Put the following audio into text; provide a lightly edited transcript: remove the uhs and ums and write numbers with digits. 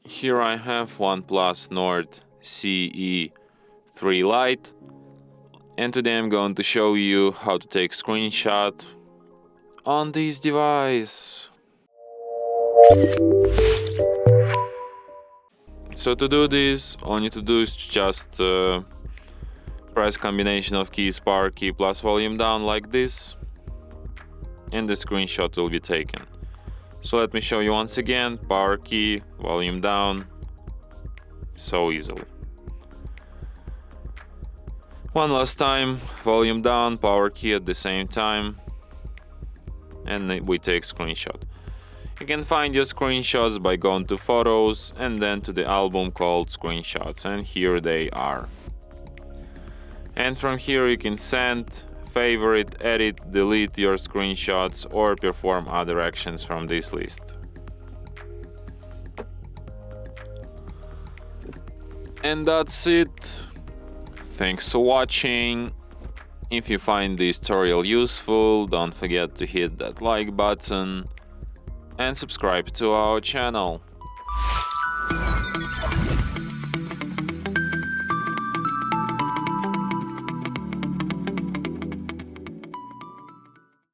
Here I have OnePlus Nord CE 3 Lite, and today I'm going to show you how to take screenshot on this device. So to do this, all you need to do is just press combination of keys power key plus volume down like this, and the screenshot will be taken. So let me show you once again: power key, volume down, so easily. One last time, volume down, power key at the same time, and we take screenshot. You can find your screenshots by going to photos and then to the album called screenshots, and here they are. And from here you can send, favorite, edit, delete your screenshots, or perform other actions from this list. And that's it. Thanks for watching. If you find this tutorial useful, don't forget to hit that like button and subscribe to our channel.